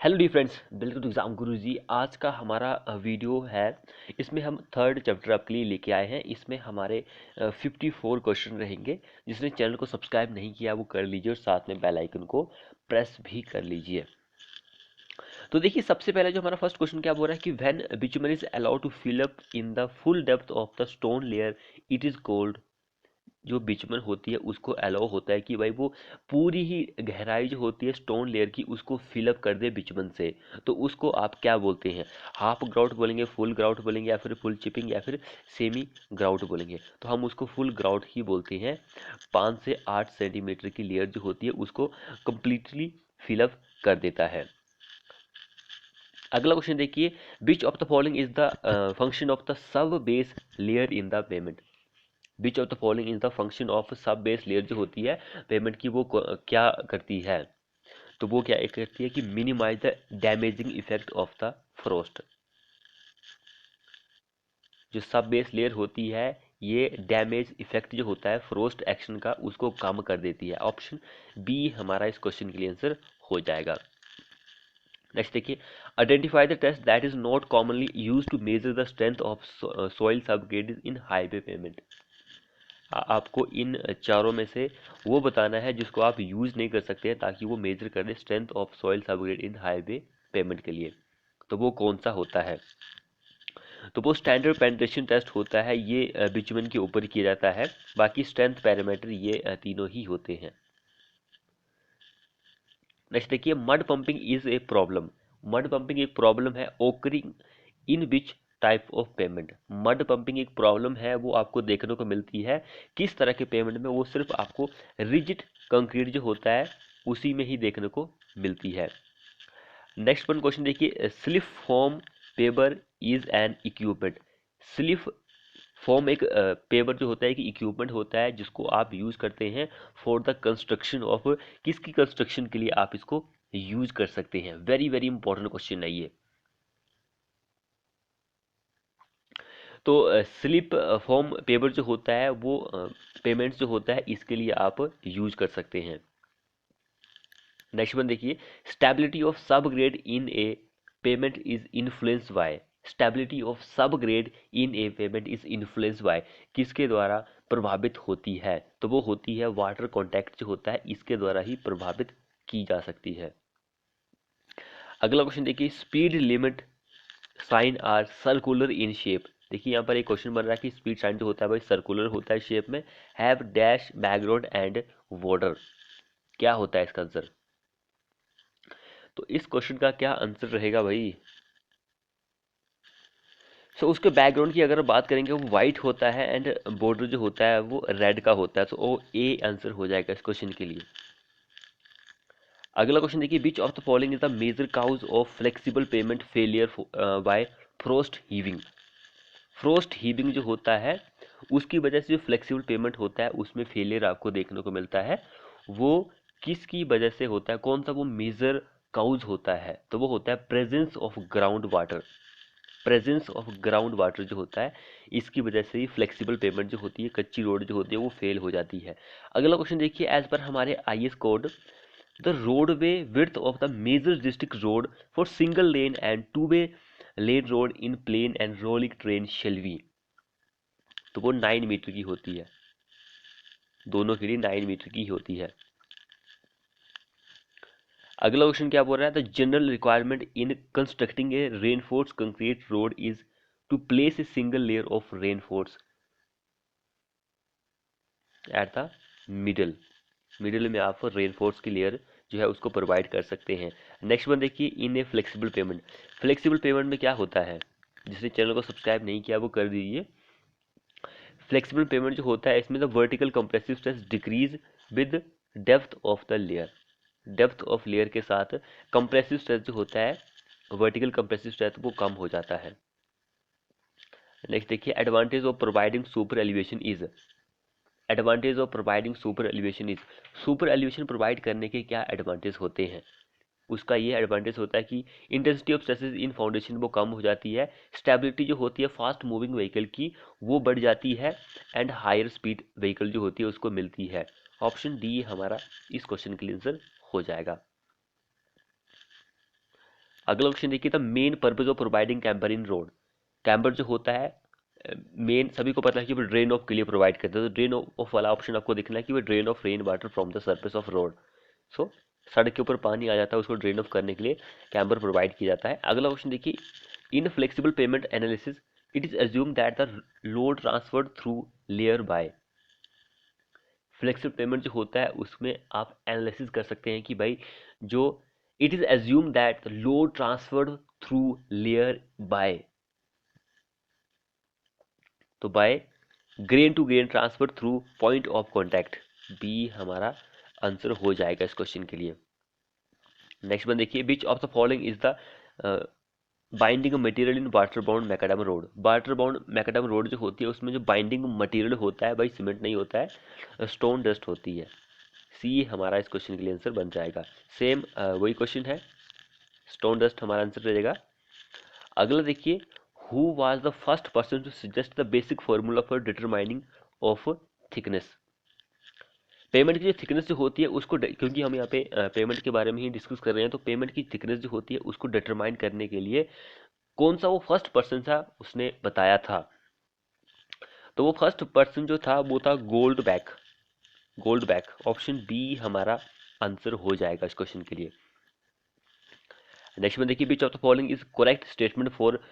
Hello dear friends, welcome to exam Guru ji. आज का हमारा वीडियो है, इसमें हम थर्ड चैप्टर आपके लिए लेके आए हैं। इसमें हमारे 54 क्वेश्चन रहेंगे। जिसने चैनल को सब्सक्राइब नहीं किया वो कर लीजिए और साथ में बेल आइकन को प्रेस भी कर लीजिए। तो देखिए, सबसे पहले जो हमारा फर्स्ट क्वेश्चन क्या बोल रहा है कि when bitumen is allowed to fill up in the full depth of the stone layer it is called. जो बिचमन होती है उसको अलाउ होता है कि भाई वो पूरी ही गहराई जो होती है स्टोन लेयर की उसको फिलअप कर दे बिचमन से, तो उसको आप क्या बोलते हैं? हाफ ग्राउट बोलेंगे, फुल ग्राउट बोलेंगे, या फिर फुल चिपिंग, या फिर सेमी ग्राउट बोलेंगे? तो हम उसको फुल ग्राउट ही बोलते हैं। 5 से 8 सेंटीमीटर की लेयर जो होती है उसको कंप्लीटली फिलअप कर देता है। अगला क्वेश्चन देखिए, which of the following is the function of the sub base layer in the payment. Which of the following is the function of सब बेस लेयर जो होती है पेमेंट की, वो क्या करती है? तो वो क्या करती है कि minimise the damaging effect of the frost. जो सब बेस लेयर होती है ये डैमेज इफेक्ट जो होता है फ्रोस्ट एक्शन का उसको कम कर देती है। ऑप्शन बी हमारा इस क्वेश्चन के लिए आंसर हो जाएगा। नेक्स्ट देखिए, identify the test that is not commonly use to measure the strength of soil subgrade in highway pavement. आपको इन चारों में से वो बताना है जिसको आप यूज नहीं कर सकते हैं ताकि वो मेजर कर दे strength of soil subgrade in highway pavement के लिए। तो वो कौन सा होता है? तो वो स्टैंडर्ड पेनिट्रेशन टेस्ट होता है, ये बिचुमन के ऊपर किया जाता है। बाकी स्ट्रेंथ पैरामीटर ये तीनों ही होते हैं। नेक्स्ट देखिए, mud pumping is a problem. Mud pumping एक प्रॉब्लम है occurring in which type of payment. Mud pumping एक प्रॉब्लम है, वो आपको देखने को मिलती है किस तरह के पेमेंट में? वो सिर्फ आपको रिजिड कंक्रीट जो होता है उसी में ही देखने को मिलती है। नेक्स्ट वन क्वेश्चन देखिए, slip form paper is an equipment. Slip form एक पेपर जो होता है कि इक्विपमेंट होता है जिसको आप यूज करते हैं फॉर द कंस्ट्रक्शन ऑफ। किसकी कंस्ट्रक्शन के लिए आप इसको यूज कर सकते हैं? वेरी वेरी इंपॉर्टेंट क्वेश्चन है ये। तो स्लिप फॉर्म पेपर जो होता है वो पेमेंट जो होता है इसके लिए आप यूज कर सकते हैं। नेक्स्ट वन देखिए, stability of subgrade in a pavement is influence by. Stability of subgrade in a pavement is influence by किसके द्वारा प्रभावित होती है? तो वो होती है वाटर कॉन्टैक्ट जो होता है इसके द्वारा ही प्रभावित की जा सकती है। अगला क्वेश्चन देखिए, speed limit sign are circular in shape. देखिए यहाँ पर एक क्वेश्चन बन रहा है कि स्पीड साइन जो होता है भाई सर्कुलर होता है शेप में, have dash background and border. क्या होता है इसका आंसर? तो इस क्वेश्चन का क्या आंसर रहेगा भाई? उसके बैकग्राउंड की अगर बात करेंगे वो वाइट होता है एंड बॉर्डर जो होता है वो रेड का होता है। तो वो ए आंसर हो जाएगा इस क्वेश्चन के लिए। अगला क्वेश्चन देखिए, which of the following is the major cause of flexible pavement failure by frost heaving. Frost heaving जो होता है उसकी वजह से जो फ्लेक्सिबल पेमेंट होता है उसमें फेलियर आपको देखने को मिलता है। वो किसकी वजह से होता है? कौन सा वो मेजर काउज होता है? तो वो होता है presence of ground water. Presence of ground water जो होता है इसकी वजह से ही फ्लेक्सिबल पेमेंट जो होती है, कच्ची रोड जो होती है वो फेल हो जाती है। अगला क्वेश्चन देखिए, एज पर हमारे IS code the roadway width of the major district road for single lane and two way lane road in plain and rolling terrain shall be. तो वो 9 मीटर की होती है, दोनों के लिए 9 मीटर की होती है। अगला क्वेश्चन क्या बोल रहा है, the general requirement in constructing a reinforce concrete road is to place a single layer of reinforce at the middle. Middle में आप रेनफोर्स की लेयर जो है उसको प्रोवाइड कर सकते हैं। नेक्स्ट वन देखिए, इन ए फ्लेक्सिबल पेमेंट। फ्लेक्सिबल पेमेंट में क्या होता है? जिसने चैनल को सब्सक्राइब नहीं किया वो कर दीजिए। फ्लेक्सिबल पेमेंट जो होता है इसमें the vertical compressive stress decrease with depth of the layer. Depth of layer के साथ कंप्रेसिव स्ट्रेस जो होता है, वर्टिकल कंप्रेसिव स्ट्रेस, वो कम हो जाता है। नेक्स्ट देखिए, advantage of providing super elevation is. Advantage of providing super elevation is. Super elevation provide करने के क्या एडवांटेज होते हैं? उसका ये एडवांटेज होता है कि intensity of stresses in foundation वो कम हो जाती है, स्टेबिलिटी जो होती है फास्ट मूविंग व्हीकल की वो बढ़ जाती है, एंड हायर स्पीड व्हीकल जो होती है उसको मिलती है। ऑप्शन डी हमारा इस क्वेश्चन के लिए आंसर हो जाएगा। अगला क्वेश्चन देखिए, the main purpose of providing camber in road. Camber जो होता है मेन सभी को पता है कि वो ड्रेन ऑफ के लिए प्रोवाइड करते हैं, तो ड्रेन ऑफ वाला ऑप्शन आपको देखना है कि वो drain of rain water from the surface of road. So सड़क के ऊपर पानी आ जाता है, उसको ड्रेन ऑफ करने के लिए कैम्बर प्रोवाइड किया जाता है। अगला क्वेश्चन देखिए, in flexible pavement analysis it is assume that the load transferred through layer by. Flexible pavement जो होता है उसमें आप एनालिसिस कर सकते हैं कि भाई जो it is assume that the load transferred through layer by, तो by grain to grain transfer through point of contact, B हमारा आंसर हो जाएगा इस क्वेश्चन के लिए। नेक्स्ट वन देखिए, which of the following is the binding material in water bound macadam road. Water bound macadam road जो होती है उसमें जो बाइंडिंग मटेरियल होता है भाई सीमेंट नहीं होता है, स्टोन डस्ट होती है। सी हमारा इस क्वेश्चन के लिए आंसर बन जाएगा। सेम वही क्वेश्चन है, स्टोन डस्ट हमारा आंसर रहेगा। अगला देखिए, who was the first person to suggest the basic formula for determining of thickness. Pavement की जो थिकनेस जो होती है उसको क्योंकि हम यहाँ पे पेमेंट के बारे में ही डिस्कस कर रहे हैं, तो पेमेंट की थिकनेस जो होती है उसको डिटरमाइन करने के लिए कौन सा वो फर्स्ट पर्सन था उसने बताया था, तो वो फर्स्ट पर्सन जो था वो था Goldbeck. Goldbeck option B हमारा आंसर हो जाएगा इस क्वेश्चन के लिए। नेक्स्ट में देखिए, which of the following is correct statement for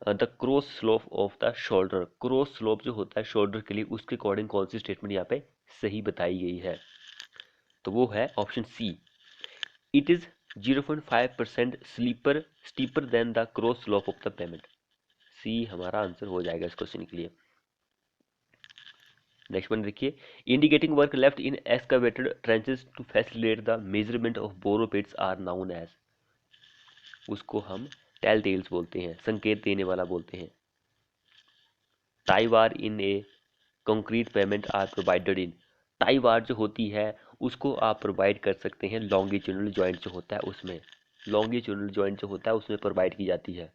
the cross slope of the shoulder. Cross slope जो होता है शोल्डर के लिए उसके अकॉर्डिंग कौन सी स्टेटमेंट यहाँ पे सही बताई गई है, तो वो है option C, it is 0.5% steeper than the cross slope of the pavement. C हमारा आंसर हो जाएगा इस क्वेश्चन के लिए। नेक्स्ट वन देखिए, indicating work left in excavated trenches to facilitate the measurement of borrow pits are known as. उसको हम tell tales बोलते हैं, संकेत देने वाला बोलते हैं। Tie bar in a concrete pavement are provided in. Tie bar जो होती है उसको आप प्रोवाइड कर सकते हैं लॉन्गिट्यूडनल जॉइंट जो होता है उसमें, लॉन्गिट्यूडनल जॉइंट जो होता है उसमें प्रोवाइड की जाती है,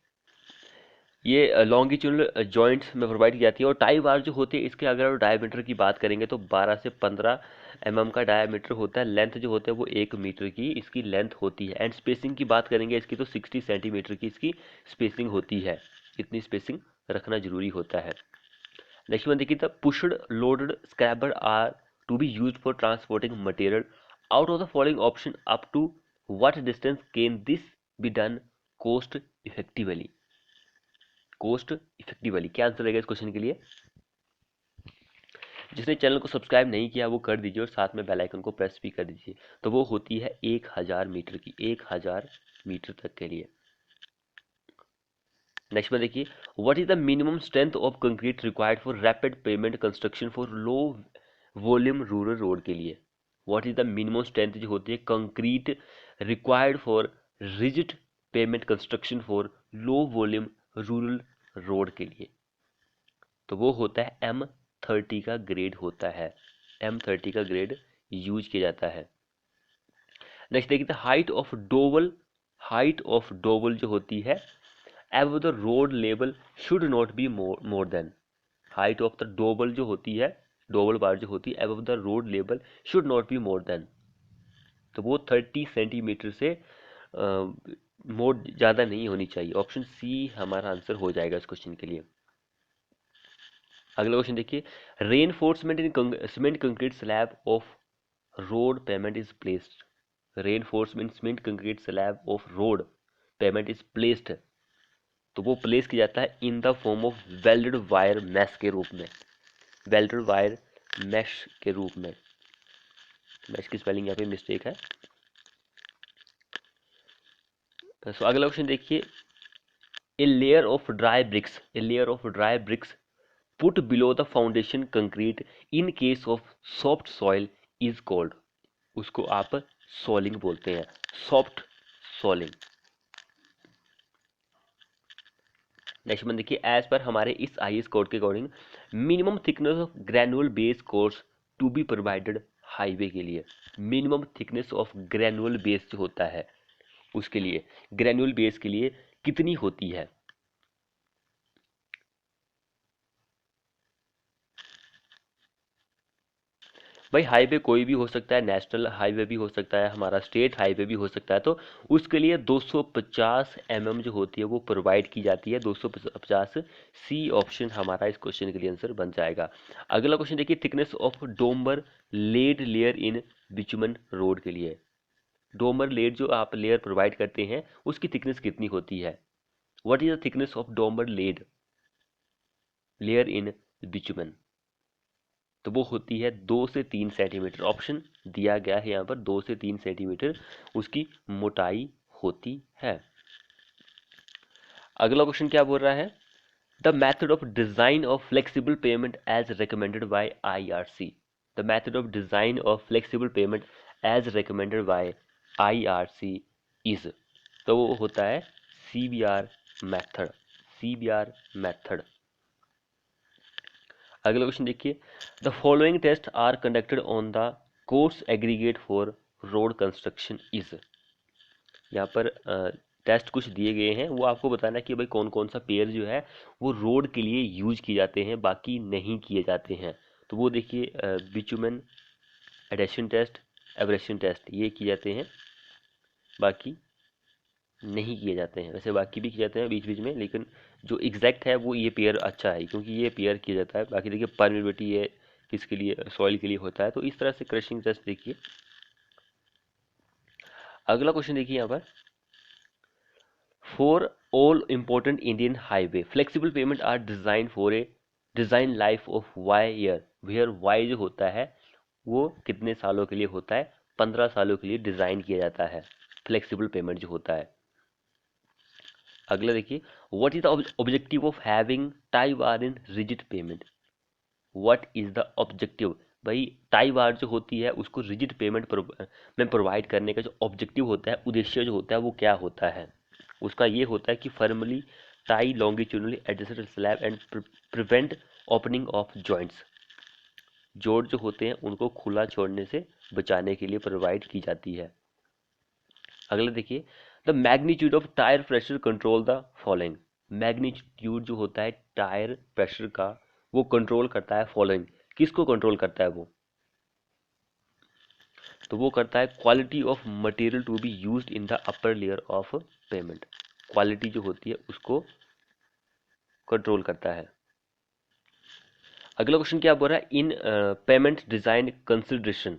ये लॉन्गिट्यूडनल जॉइंट्स में प्रोवाइड की जाती है। और टाई वार जो होती है इसके अगर डायमीटर की बात करेंगे तो 12 से 15 mm का डायमीटर होता है। लेंथ जो होता है वो 1 मीटर की इसकी लेंथ होती है। एंड स्पेसिंग की बात करेंगे इसकी तो 60 सेंटीमीटर की इसकी स्पेसिंग होती है, इतनी स्पेसिंग रखना जरूरी होता है। नेक्स्ट वन देखिए, the pushed loaded scraper are to be used for transporting material out of the following option up to what distance can this be done cost effectively. Cost effectively क्या answer रहेगा इस question के लिए। जिसने channel को subscribe नहीं किया वो कर दीजिए और साथ में बेल आइकन को प्रेस भी कर दीजिए। तो वो होती है 1000 मीटर की, 1000 मीटर तक के लिए। नेक्स्ट में देखिए, what is the minimum strength of concrete required for rapid payment construction for low volume rural road के लिए। What is the minimum strength जो होती है concrete required for rigid payment construction for low volume rural road के लिए, तो वो होता है M30 का ग्रेड होता है, M30 का ग्रेड यूज किया जाता है। नेक्स्ट देखिए, हाइट ऑफ डोवल जो होती है एब the road level should not be more than. Height of the Doval जो होती है, डोवल बार जो होती है एब the road level should not be more than, तो वो 30 सेंटीमीटर से मोर ज़्यादा नहीं होनी चाहिए। ऑप्शन सी हमारा आंसर हो जाएगा इस क्वेश्चन के लिए। अगला क्वेश्चन देखिए, reinforcement in cement concrete slab of road payment is placed. Reinforcement cement concrete slab of road payment is placed, तो वो प्लेस किया जाता है in the form of welded wire mesh के रूप में, वेल्डेड वायर मैश के रूप में। मैश की स्पेलिंग यहाँ पे मिस्टेक है। तो अगला क्वेश्चन देखिए, a layer of dry bricks put below the foundation concrete in case of soft soil is called. उसको आप सॉलिंग बोलते हैं, सॉफ्ट सॉलिंग। नेक्स्ट में देखिए, एज पर हमारे इस IS कोड के according minimum thickness of granular base course to be provided highway के लिए, minimum thickness of granular base जो होता है उसके लिए, ग्रेनुअल बेस के लिए कितनी होती है। भाई हाईवे कोई भी हो सकता है, नेशनल हाईवे भी हो सकता है, हमारा स्टेट हाईवे भी हो सकता है, तो उसके लिए 250 mm जो होती है वो प्रोवाइड की जाती है। 250, सी ऑप्शन हमारा इस क्वेश्चन के लिए आंसर बन जाएगा। अगला क्वेश्चन देखिए, thickness of dormer laid layer in bitumen road के लिए। डोमर लेड जो आप लेयर प्रोवाइड करते हैं उसकी थिकनेस कितनी होती है? What is the thickness of dormer laid layer in bitumen? तो वो होती है 2 से 3 सेंटीमीटर। ऑप्शन दिया गया है यहाँ पर, 2 से 3 सेंटीमीटर उसकी मोटाई होती है। अगला क्वेश्चन क्या बोल रहा है? The method of design of flexible pavement as recommended by IRC। The method of design of flexible pavement as recommended by IRC is, तो वो होता है CBR मेथड। CBR method. अगला क्वेश्चन देखिए, the following test are conducted on the course aggregate for road construction is. यहाँ पर test कुछ दिए गए हैं, वो आपको बताना है कि भाई कौन कौन सा पेयर जो है वो रोड के लिए यूज किए जाते हैं, बाकी नहीं किए जाते हैं। तो वो देखिए, बिचुमन एडेशन टेस्ट, एब्रेशन टेस्ट, ये किए जाते हैं, बाकी नहीं किए जाते हैं। वैसे बाकी भी किए जाते हैं बीच बीच में, लेकिन जो एग्जैक्ट है वो ये पेयर अच्छा है, क्योंकि ये पेयर किया जाता है। बाकी देखिए परमिबिलिटी ये किसके लिए, सॉइल के लिए होता है। तो इस तरह से क्रशिंग टेस्ट देखिए। अगला क्वेश्चन देखिए यहाँ पर, for all important Indian highway flexible pavement are design for a design life of Y year, where Y जो होता है वो कितने सालों के लिए होता है? 15 सालों के लिए डिजाइन किया जाता है फ्लेक्सिबल पेमेंट जो होता है। अगला देखिए, what is the objective of having tie bar in rigid payment? What is the objective? भाई टाई बार जो होती है उसको रिजिड पेमेंट में प्रोवाइड करने का जो ऑब्जेक्टिव होता है, उद्देश्य जो होता है वो क्या होता है? उसका ये होता है कि firmly tie longitudinally adjusted slab and prevent opening of joints. जोड़ जो होते हैं उनको खुला छोड़ने से बचाने के लिए प्रोवाइड की जाती है। अगला देखिए, the magnitude of tyre pressure control the following. Magnitude जो होता है टायर प्रेशर का वो कंट्रोल करता है फॉलोइंग। किसको कंट्रोल करता है वो? तो वो करता है quality of material to be used in the upper layer of pavement. Quality जो होती है उसको कंट्रोल करता है। अगला क्वेश्चन क्या बोल रहा है, इन payment design consideration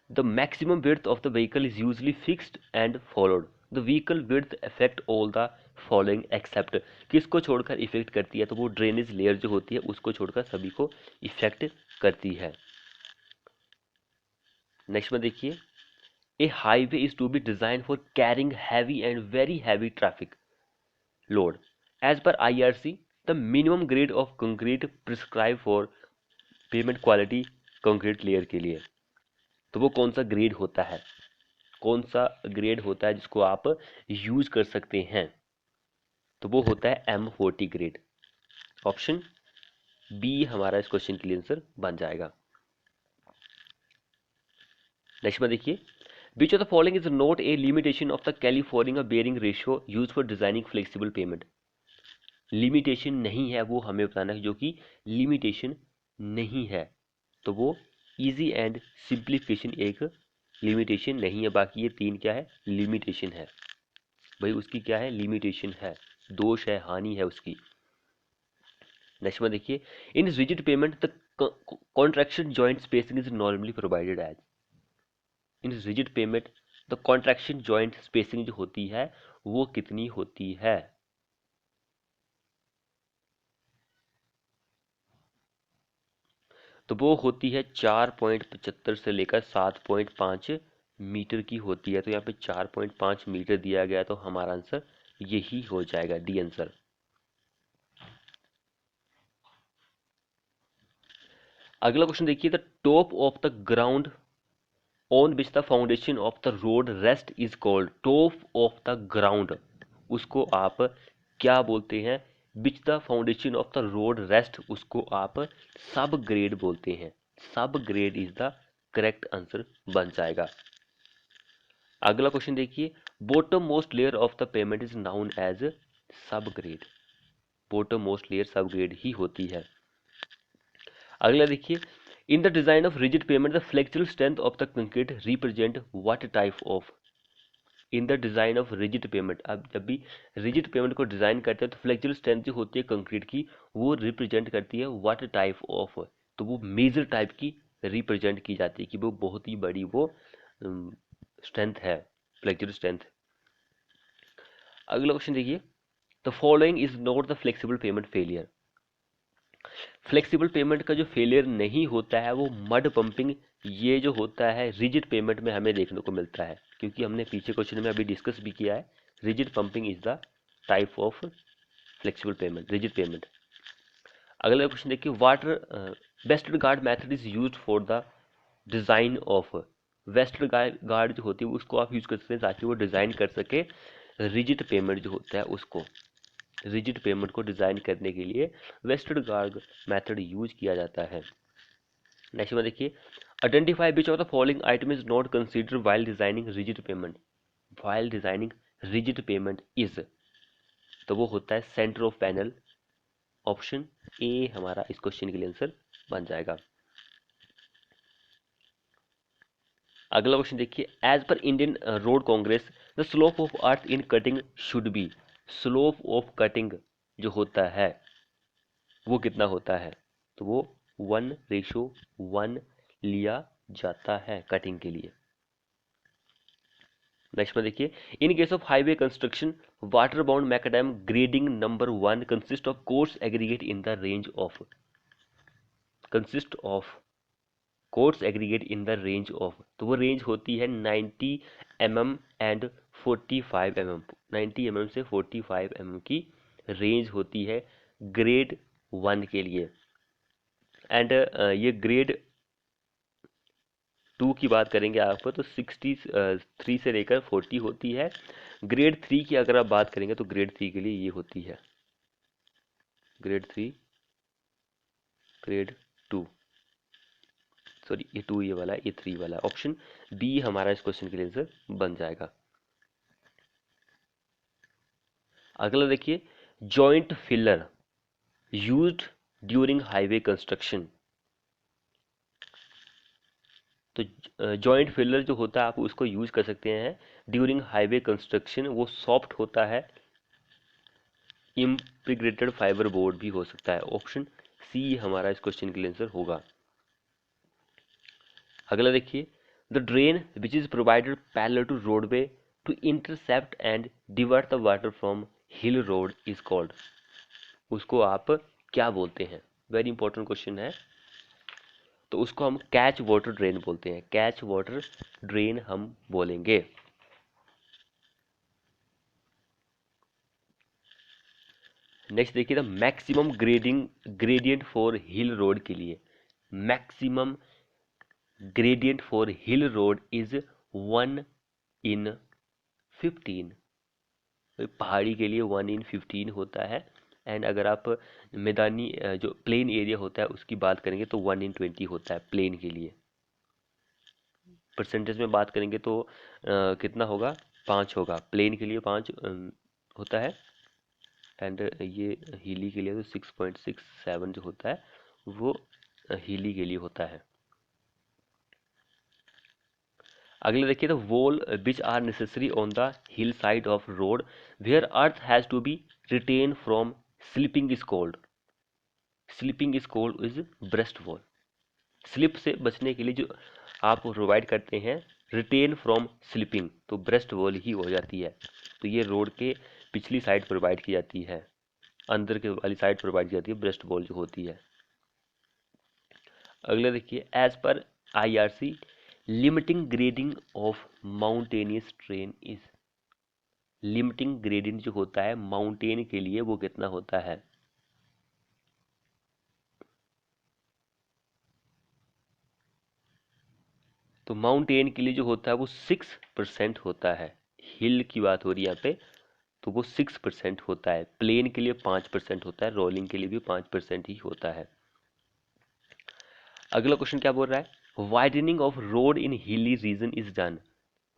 the maximum width of the vehicle is usually fixed and followed. The vehicle width affect all the following except. किसको छोड़कर इफेक्ट करती है? तो वो ड्रेनेज लेयर जो होती है उसको छोड़कर सभी को इफेक्ट करती है। नेक्स्ट में देखिए, a highway is to be design for carrying heavy and very heavy traffic load as पर IRC the minimum grade of concrete prescribe for pavement quality concrete layer के लिए। तो वो कौन सा ग्रेड होता है? कौन सा ग्रेड होता है जिसको आप यूज कर सकते हैं? तो वो होता है M40 ग्रेड। ऑप्शन बी हमारा इस क्वेश्चन के लिए आंसर बन जाएगा। नेक्स्ट में देखिए, which of the following is not a limitation of the California bearing ratio use for designing flexible pavement. Limitation नहीं है, वो हमें बताना है जो कि लिमिटेशन नहीं है। तो वो इजी एंड सिंप्लीफिकेशन एक लिमिटेशन नहीं है, बाकी ये 3 क्या है? लिमिटेशन है। भाई उसकी क्या है? लिमिटेशन है, दोष है, हानि है उसकी। नेक्स्ट में देखिए, in rigid pavement the contraction joint spacing is normally provided as. In rigid pavement the contraction joint spacing जो होती है वो कितनी होती है? तो वो होती है 4.75 से लेकर 7.5 मीटर की होती है। तो यहाँ पे 4.5 मीटर दिया गया, तो हमारा आंसर यही हो जाएगा, डी आंसर। अगला क्वेश्चन देखिए, the top of the ground on which the foundation of the road rest is called. Top of the ground उसको आप क्या बोलते हैं? Which the foundation of the road rest उसको आप सब ग्रेड बोलते हैं। Subgrade is the correct answer बन जाएगा। अगला क्वेश्चन देखिए, bottom most layer of the pavement is known as subgrade. Bottom most layer सब ग्रेड ही होती है। अगला देखिए, in the design of rigid pavement the flexible strength of the concrete represent what type of. In the design of rigid payment, अब जब भी rigid payment को design करते हैं तो फ्लेक्सिबल स्ट्रेंथ जो होती है कंक्रीट की वो रिप्रेजेंट करती है व्हाट टाइप ऑफ, तो वो मेजर टाइप की रिप्रेजेंट की जाती है कि वो बहुत ही बड़ी वो स्ट्रेंथ है, फ्लेक्सिबल स्ट्रेंथ। अगला क्वेश्चन देखिए, the following is not the flexible pavement failure. Flexible pavement का जो फेलियर नहीं होता है वो मड पंपिंग, ये जो होता है रिजिड पेमेंट में हमें देखने को मिलता है, क्योंकि हमने पीछे क्वेश्चन में अभी डिस्कस भी किया है rigid pumping is the type of flexible payment, rigid payment. अगला क्वेश्चन देखिए, water western guard method is used for the design of. Western guard जो होती है उसको आप यूज कर सकते हैं ताकि वो डिजाइन कर सके रिजिड पेमेंट जो होता है उसको, रिजिड पेमेंट को डिजाइन करने के लिए वेस्टर्न गार्ड मेथड यूज किया जाता है। नेक्स्ट में देखिए, identify which of the following item is not consider while designing rigid payment. While designing rigid payment is, तो वो होता है centre of panel, option A हमारा इस क्वेश्चन के लिए आंसर बन जाएगा। अगला क्वेश्चन देखिए, एज पर Indian road congress the slope of earth in cutting should be. Slope of cutting जो होता है वो कितना होता है, तो वो 1:1 लिया जाता है कटिंग के लिए। नेक्स्ट में देखिए, इन case of highway construction water bound macadam grading number 1 consist of coarse aggregate in the range of, consist of coarse aggregate in the range of, तो वो रेंज होती है 90 mm एंड 45 mm, 90 mm से 45 mm की range होती है grade 1 के लिए। एंड ये ग्रेड 2 की बात करेंगे आप तो 63 से लेकर 40 होती है। ग्रेड 3 की अगर आप बात करेंगे तो ग्रेड 3 के लिए ये होती है ग्रेड 3, ग्रेड 2, सॉरी ये 2 ये वाला है, ये 3 वाला, ऑप्शन बी हमारा इस क्वेश्चन के लिए आंसर बन जाएगा। अगला देखिए, joint filler used during highway construction. तो जॉइंट फिलर जो होता है आप उसको यूज कर सकते हैं ड्यूरिंग हाईवे कंस्ट्रक्शन। वो सॉफ्ट होता है, इंटीग्रेटेड फाइबर बोर्ड भी हो सकता है, ऑप्शन सी हमारा इस क्वेश्चन के लिए आंसर होगा। अगला देखिए, the drain which is provided parallel to roadway to intercept and divert the water from hill road is called. उसको आप क्या बोलते हैं, वेरी इंपॉर्टेंट क्वेश्चन है। तो उसको हम कैच वाटर ड्रेन बोलते हैं, कैच वाटर ड्रेन हम बोलेंगे। नेक्स्ट देखिए, the maximum gradient for hill road के लिए, maximum gradient for hill road is 1/15। पहाड़ी के लिए 1/15 होता है। एंड अगर आप मैदानी जो प्लेन एरिया होता है उसकी बात करेंगे तो 1/20 होता है प्लेन के लिए। परसेंटेज में बात करेंगे तो कितना होगा, 5 होगा, प्लेन के लिए 5 होता है। एंड ये हीली के लिए तो 6.67 जो होता है वो हीली के लिए होता है। अगले देखिए, the wall which are necessary on the hill side of road where earth has to be retain from slipping is called. Slipping is called is breast wall. Slip से बचने के लिए जो आप प्रोवाइड करते हैं रिटेन फ्रॉम स्लिपिंग, तो breast wall ही हो जाती है। तो ये रोड के पिछली साइड प्रोवाइड की जाती है, अंदर के वाली साइड प्रोवाइड की जाती है ब्रेस्ट वॉल जो होती है। अगला देखिए, एज पर IRC limiting grading of mountainous terrain is. Limiting grading जो होता है माउंटेन के लिए वो कितना होता है, तो माउंटेन के लिए जो होता है वो 6% होता है। हिल की बात हो रही है यहाँ पे, तो वो 6% होता है। प्लेन के लिए 5% होता है, रोलिंग के लिए भी 5% ही होता है। अगला क्वेश्चन क्या बोल रहा है, widening of road in hilly region is done.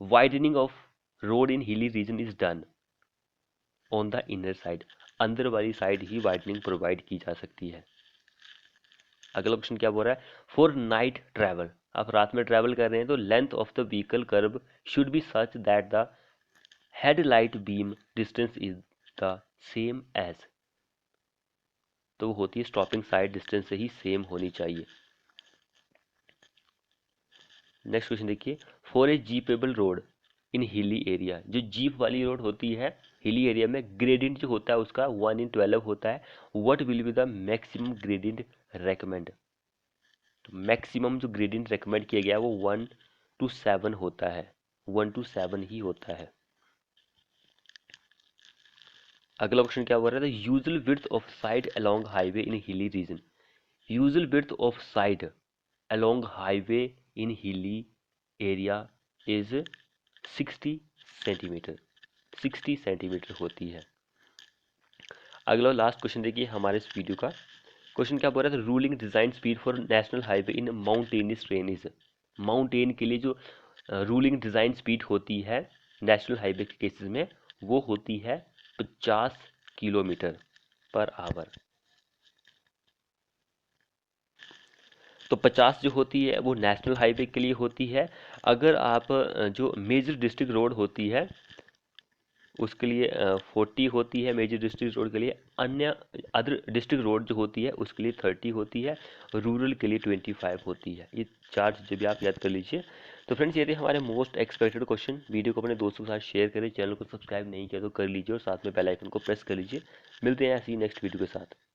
Widening of road in hilly region is done on the inner side, अंदर वाली साइड ही वाइडनिंग प्रोवाइड की जा सकती है। अगला क्वेश्चन क्या बोल रहा है, फॉर नाइट ट्रैवल, आप रात में ट्रैवल कर रहे हैं तो length of the vehicle curve should be such that the headlight beam distance is the same as, तो वो होती है स्टॉपिंग साइड डिस्टेंस से ही सेम होनी चाहिए। नेक्स्ट क्वेश्चन देखिए, for a jeepable road in hilly area, जो जीप वाली रोड होती है हिली एरिया में, ग्रेडियंट जो होता है उसका 1/12 होता है, what will be the maximum gradient recommend, तो मैक्सिमम जो ग्रेडियंट रेकमेंड किया गया है वो 1:7 होता है, 1:7 ही होता है। अगला क्वेश्चन क्या बोल रहा है, usual width of side along highway in hilly region, usual width of side along highway in hilly area is 60 centimetre, 60 centimetre होती है। अगला लास्ट क्वेश्चन देखिए हमारे इस वीडियो का, क्वेश्चन क्या बोल रहा है, ruling design speed for national highway in mountainous terrain is, mountain के लिए जो रूलिंग डिजाइन स्पीड होती है नेशनल हाईवे के केसेस में वो होती है 50 किलोमीटर पर आवर। तो 50 जो होती है वो नेशनल हाईवे के लिए होती है। अगर आप जो मेजर डिस्ट्रिक्ट रोड होती है उसके लिए 40 होती है मेजर डिस्ट्रिक्ट रोड के लिए, अन्य अदर डिस्ट्रिक्ट रोड जो होती है उसके लिए 30 होती है, रूरल के लिए 25 होती है। ये चार चीज़ें भी आप याद कर लीजिए। तो फ्रेंड्स ये थे हमारे मोस्ट एक्सपेक्टेड क्वेश्चन। वीडियो को अपने दोस्तों के साथ शेयर करें, चैनल को सब्सक्राइब नहीं किया तो कर लीजिए और साथ में बेल आइकन को प्रेस कर लीजिए। मिलते हैं ऐसी नेक्स्ट वीडियो के साथ।